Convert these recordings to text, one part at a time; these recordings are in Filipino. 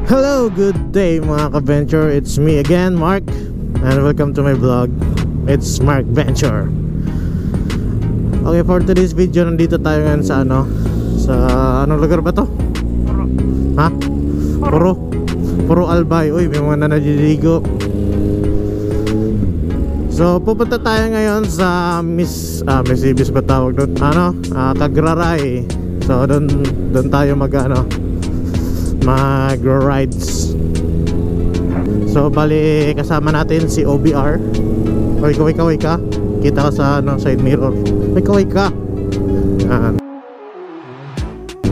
Hello, good day mga ka-venture. It's me again, Mark, and welcome to my vlog. It's Mark Venture. Okay, for today's video, nandito tayo ngayon sa anong lugar ba to? Ha? Puro Albay. Uy, may mga naliligo. So, pupunta tayo ngayon sa Miss Ibis ba tawag doon? Kagraray. So, doon tayo mag-rides. So, bali kasama natin si OBR. Uy, kaway ka. Kita ka sa side mirror. Uy, kaway ka.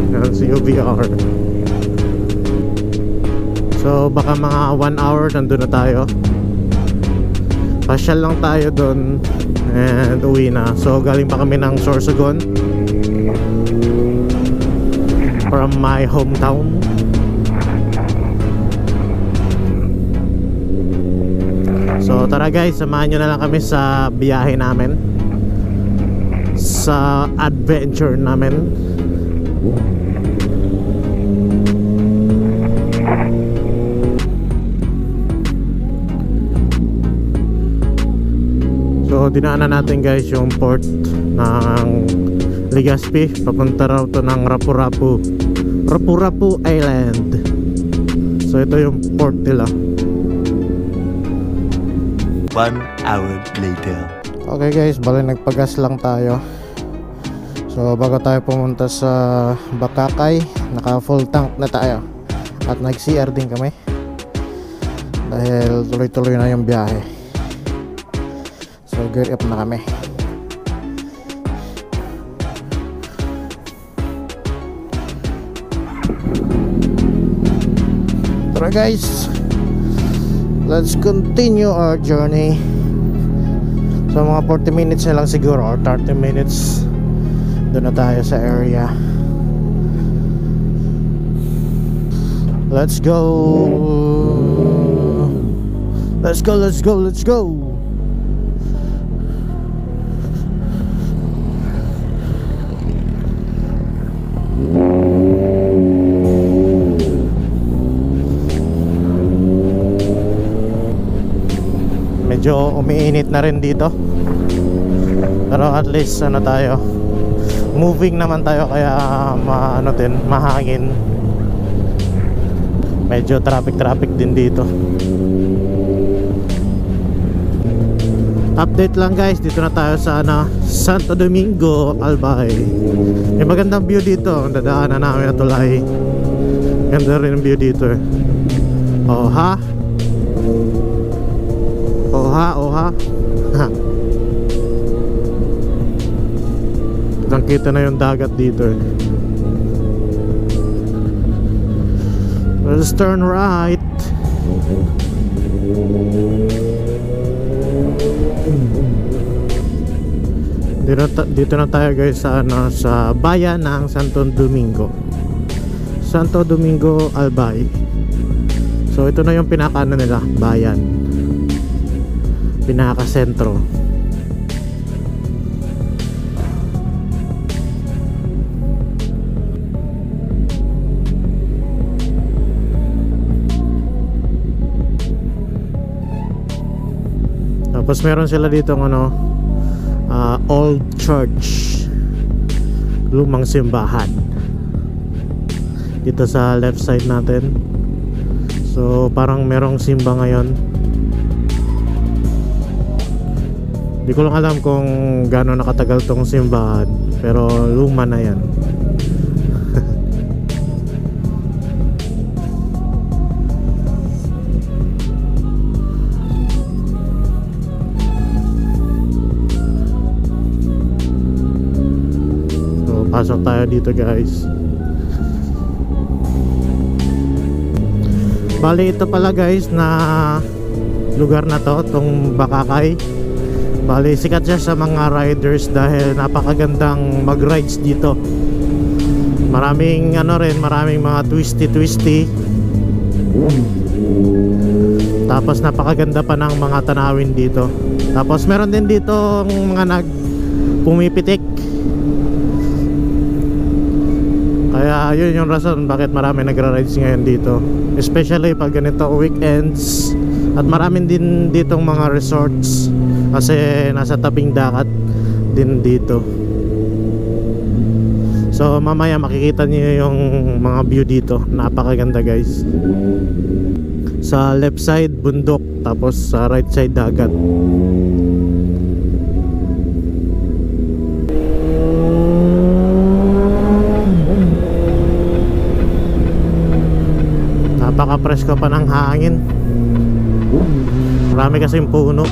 Yan si OBR. So, baka mga 1 hour nandun na tayo. Pasyal lang tayo doon and uwi na. So galing pa kami ng Sorsogon from my hometown. So tara guys, samahan nyo na lang kami sa biyahe namin, sa adventure namin. So dinaanan natin guys yung port ng Legazpi. Papunta raw to ng Rapu-Rapu Island. So ito yung port nila. 1 hour later. Okay guys, bali nagpagas lang tayo. So bago tayo pumunta sa Bakakay, naka full tank na tayo. At nag-CR din kami dahil tuloy-tuloy na yung biyahe. So gear up na kami. Tara guys, let's continue our journey. So mga 40 minutes na lang siguro, or 30 minutes, doon na tayo sa area. Let's go. Let's go. Medyo umiinit na rin dito, pero at least tayo, moving naman tayo, kaya mahangin. Medyo traffic din dito. Update lang guys, dito na tayo sa Santo Domingo, Albay. May magandang view dito, ang dadaanan namin na tulay. Ganda rin ang view dito eh. Oha. Nakita na yung dagat dito eh. Let's turn right. Dito na tayo guys sa sa bayan ng Santo Domingo, Albay. So ito na yung pinaka nila, bayan, pinaka sentro. Tapos meron sila dito old church, lumang simbahan dito sa left side natin. So parang merong simba ngayon. Di ko lang alam kung gaano nakatagal tong simbahan, pero luma na yan. Pasok tayo dito guys. Bali ito pala guys na lugar na to, tong Bakakay. Bali sikat siya sa mga riders dahil napakagandang mag-rides dito. Maraming maraming mga twisty. Tapos napakaganda pa ng mga tanawin dito. Tapos meron din dito mga pumipitik. Kaya yun yung rason bakit marami nagra-rides ngayon dito, especially pag ganito weekends. At marami din ditong mga resorts kasi nasa tabing dagat din dito. So mamaya makikita niyo yung mga view dito, napakaganda guys. Sa left side bundok, tapos sa right side dagat. Napaka-presko pa ng hangin. Marami kasing puno.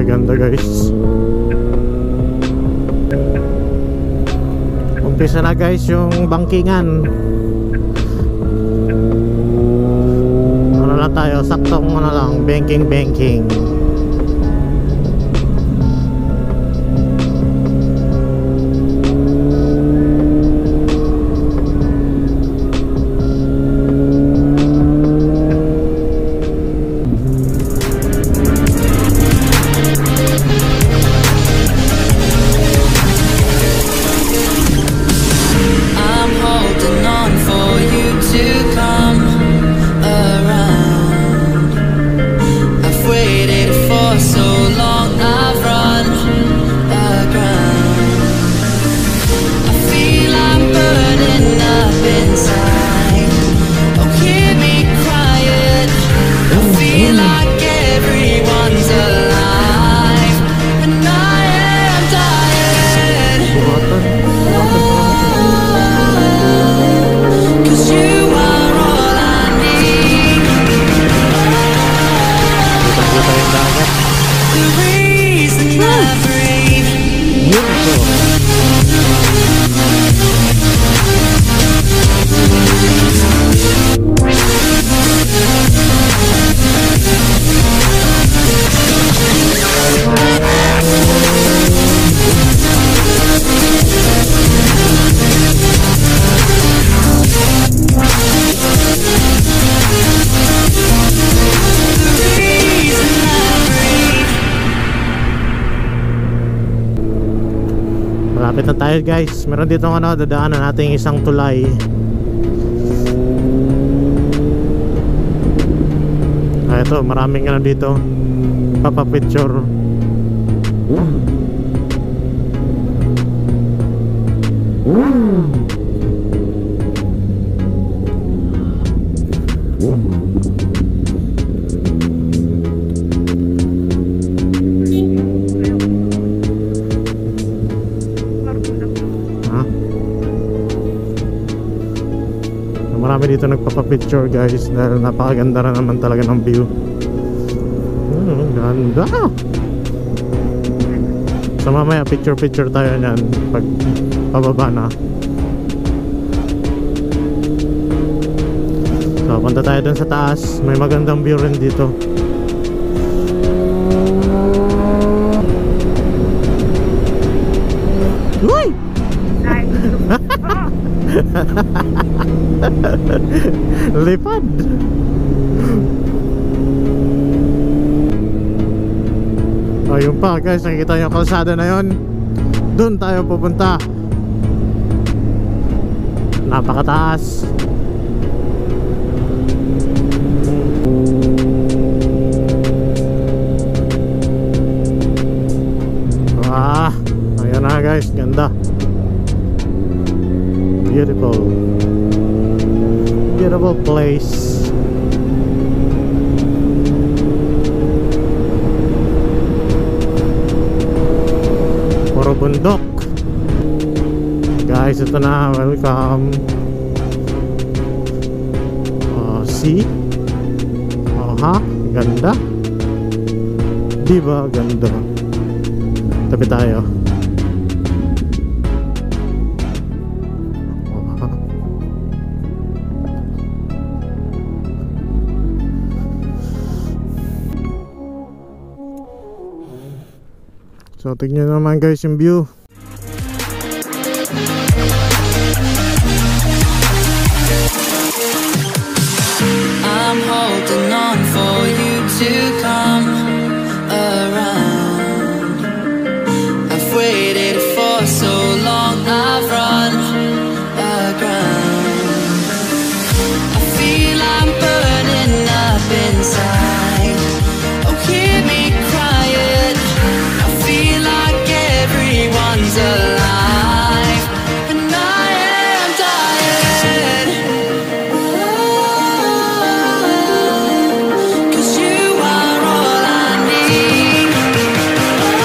Ganda guys. Umpisa na guys yung bangkingan. Ano na tayo, saktong ano lang, banking. Malapit na tayo guys. Meron dito ano, dadaanan natin isang tulay. Ito, maraming ano dito, papapicture. Marami dito nagpapapicture guys dahil napakaganda na naman talaga ng view. Ganda. So mamaya picture tayo nyan pag pababa na. So punta tayo dun sa taas. May magandang view rin dito. Uy! Lipad. Ayun pa guys, nakikita yung kalsada na yon. Doon tayo pupunta. Napakataas. Ayun na guys, ganda. Beautiful place. Puro bundok guys. Ito na, welcome. See? Ganda. Diba ganda? Tabi tayo. So tignan naman guys yung view. time. Oh, hear me crying. I feel like everyone's alive, and I am dying. Oh, 'cause you are all I need. Oh,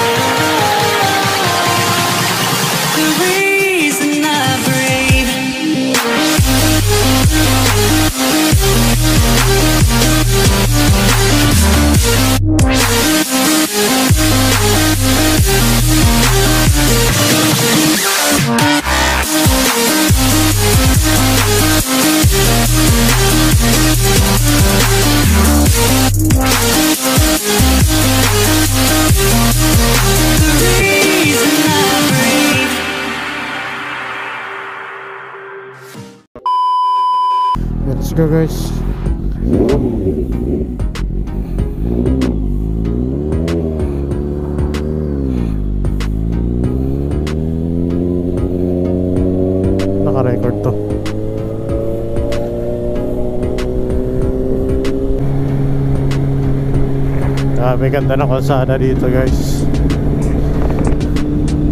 the reason I breathe. Let's go, guys. Naka-record to. Grabe ganda ng kalsada dito, guys.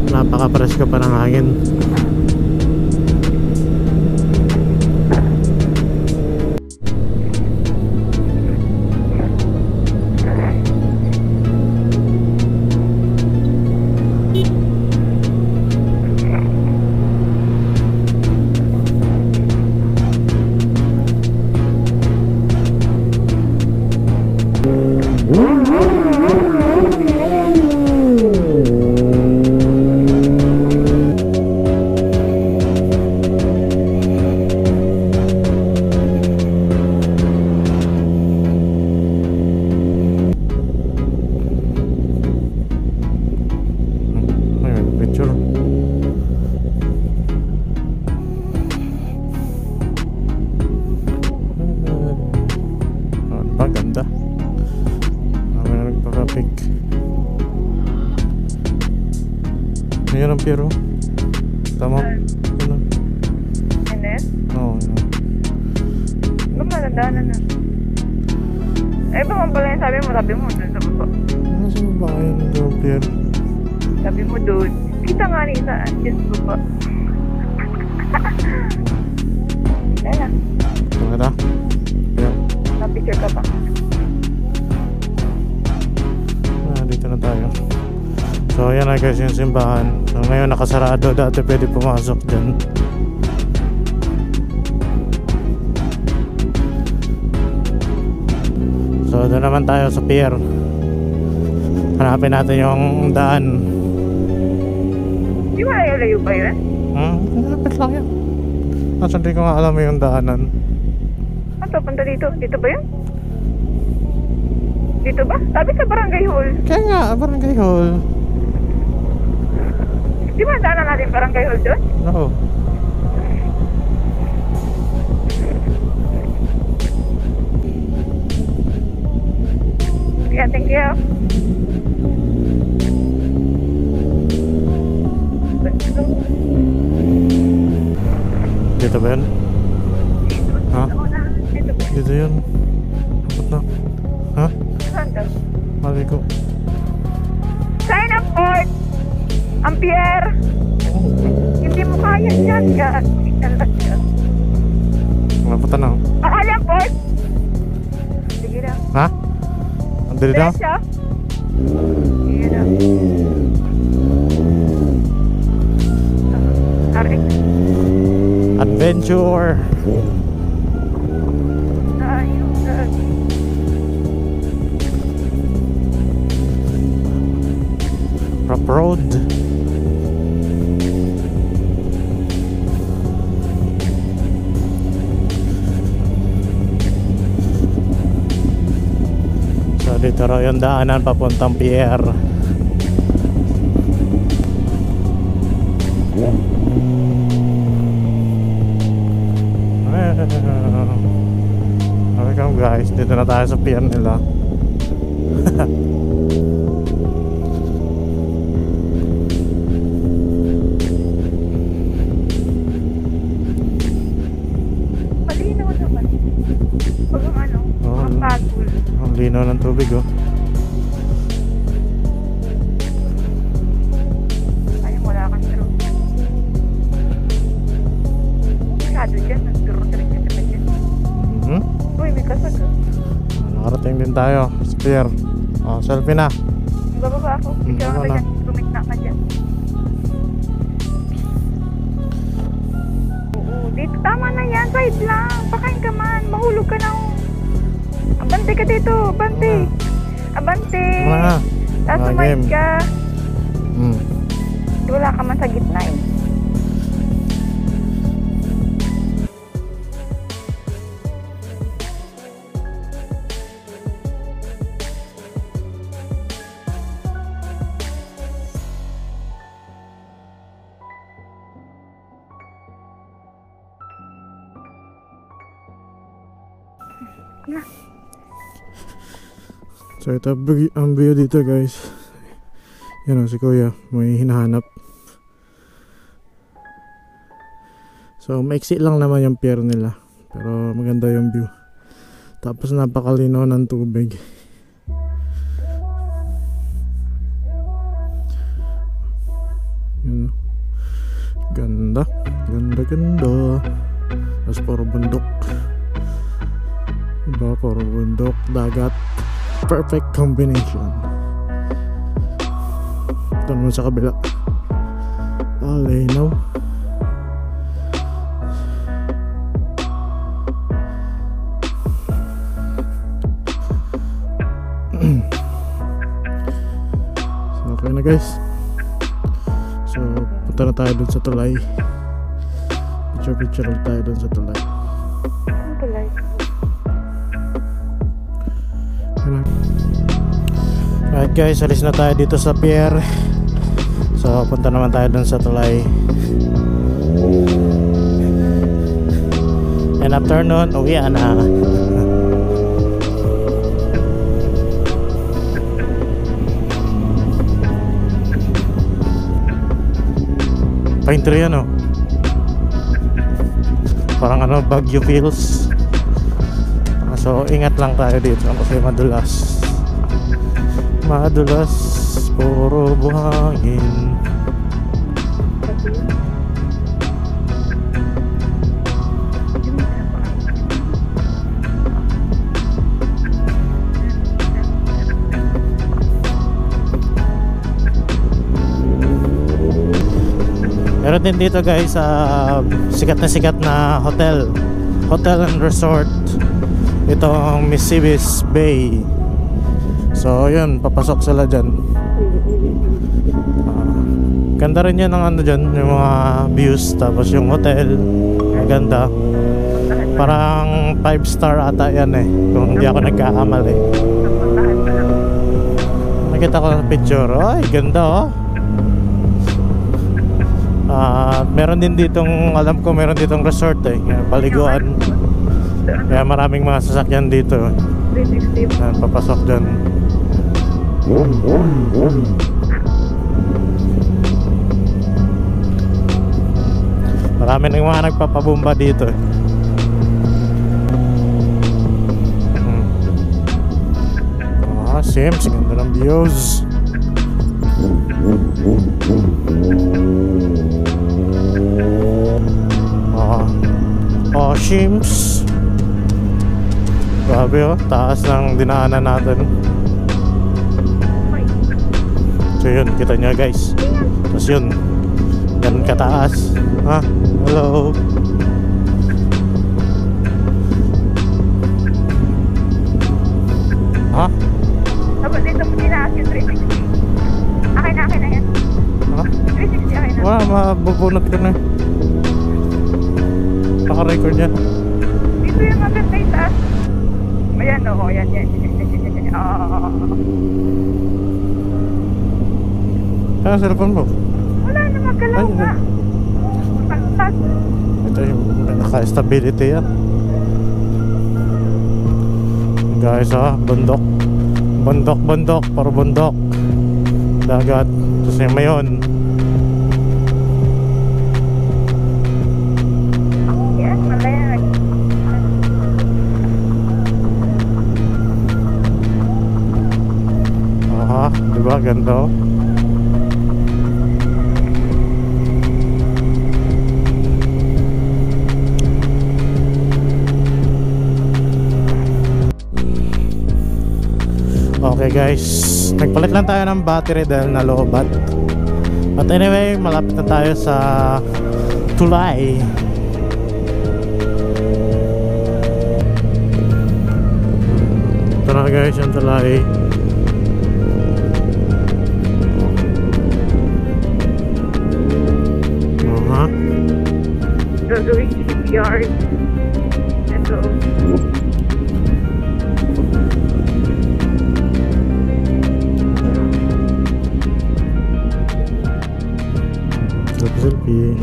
Napaka-presko pa ng hangin. Ganda. May nagpa-traffic. Ngayon ang Piero. Tama. Yun. Ines? Oo, yun. Lumalandaanan na. Eh, baka pala yung sabi mo dun sa baba. Nasa baba kayo ng Piero? Sabi mo dun. Kita nga ni saan, dyan sa baba. Ayan Tama na? Piero. na, picture ka pa. Dito na tayo. So yan na, guys, yung simbahan. So ngayon nakasarado, dati pwede pumasok dyan. So doon naman tayo sa pier. Hanapin natin yung daan. Di ba layo ba yun? Lapit lang yan. Hindi ko nga alam yung daanan. Ano, punta dito? Dito ba yun? Dito ba? Sabi sa barangay hall. Kaya nga, barangay hall. Di ba daanan natin barangay hall doon? Oo. Yeah, thank you. Dito ba yun? Ha? Dito ba? Dito yun. Dapat na. Ha? Saan daw? Mali ko. Sign up port! Ampere! Hindi mo kaya yan, God. Dapat na. Alam port! Sige na. Ha? Andali na? Diretso? Sige na. Sorry. Adventure! Ayun. Rough road. So dito raw yung daanan papuntang pier. Welcome, guys, dito na tayo sa pier nila. Malinaw naman. Pag ang ano, Oo. mga pagul. Ang linaw ng tubig oh. Ay, wala kang true. Masyado dyan, nagturo-turo ka dyan. Mhm. Uy, may kasag. Nakarating din tayo sa pier. Oh, selfie na. Bababa ako. Picture Baba ka na. dyan. Gumikna ka dyan. Oo, dito. Tama na yan. Side lang. Pakain ka man. Mahulog ka na. Abante ka dito. Abante. Abante. Mga. Tapos Game. sumide ka. Hmm. Wala ka man sa gitna eh. So ito ang view dito guys. Yan o si kuya, may hinahanap. So maiksi lang naman yung pier nila, pero maganda yung view. Tapos napakalinaw ng tubig. Yun. Ganda, ganda, ganda. Tapos puro bundok. Diba, puro bundok, dagat. Perfect combination. Ito naman sa kabila. Linaw. So okay na guys. So punta na tayo dun sa tulay. Picture ulit tayo dun sa tulay. Ang tulay. Alright guys, alis na tayo dito sa pier. So punta naman tayo dun sa tulay. And after nun, uwian na. Pine tree yan oh. Parang ano, Baguio feels. So ingat lang tayo dito kasi madulas. Madulas, puro buhangin. Meron din dito guys sikat na hotel and resort. Itong Misibis Bay. So yun, papasok sila dyan. Ganda rin yan ng ano dyan, yung mga views. Tapos yung hotel, ang ganda. Parang 5-star ata yan eh, kung hindi ako nagkakamali. Nakita ko sa picture, ay ganda oh. Meron din ditong, alam ko meron ditong resort eh, paliguan. Kaya maraming mga sasakyan dito. 360. Yan, papasok dyan. Marami ng mga nagpapabumba dito eh. Sims, ganda ng views. Sims. Grabe oh, taas ng dinaanan natin. So yun, kita nyo guys. Tapos yun, ganun kataas. Ha? Hello. Ha? Tapos dito mo tinaas yung 360. Akin na yan. Ha? 360 akin na. Wala, mabubunot ko na. Naka-record yan. Dito yung maganda yung taas. Ayan o, yan. Kaya cellphone mo? Wala na, magalaw Ay, nga. Pagtas. Ito yung naka-stability yan. Guys bundok. Bundok, para bundok. Dagat. Tapos yung mayon. Yan, malaya. Diba? Ganda. Okay guys, nagpalit lang tayo ng battery dahil nalobat. But anyway, malapit na tayo sa Tulay. Ito na guys, yung Tulay. Gagawing shipyard. Ito. Selfie.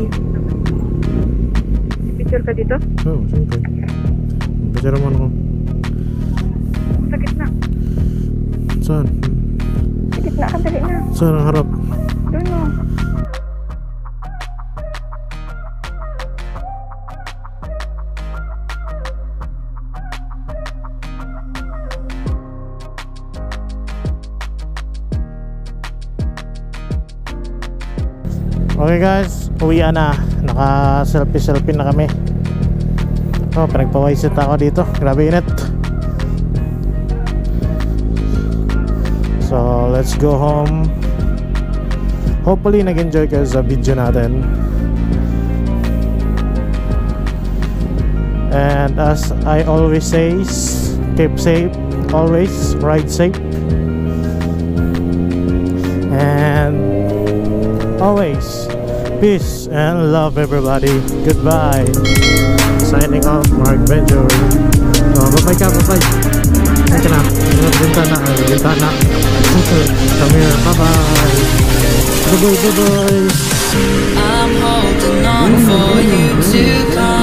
Picture ka dito? Oo, siyempre. Picture naman ako. Sa gitna. Saan? Sa gitna ka, dali na. Saan ang harap? Doon mo. Okay guys, uwian na. Naka selfie na kami. Oh, pinagpawaisit ako dito. Grabe init. So, let's go home. Hopefully nag-enjoy kayo sa video natin. And as I always say, keep safe, always ride safe. And always peace and love everybody. Goodbye. Signing off, Mark Benjo. Bye-bye ka, bye-bye. Ay ka na. Bintana. Come here, bye-bye. Bye-bye. I'm holding on for you to come.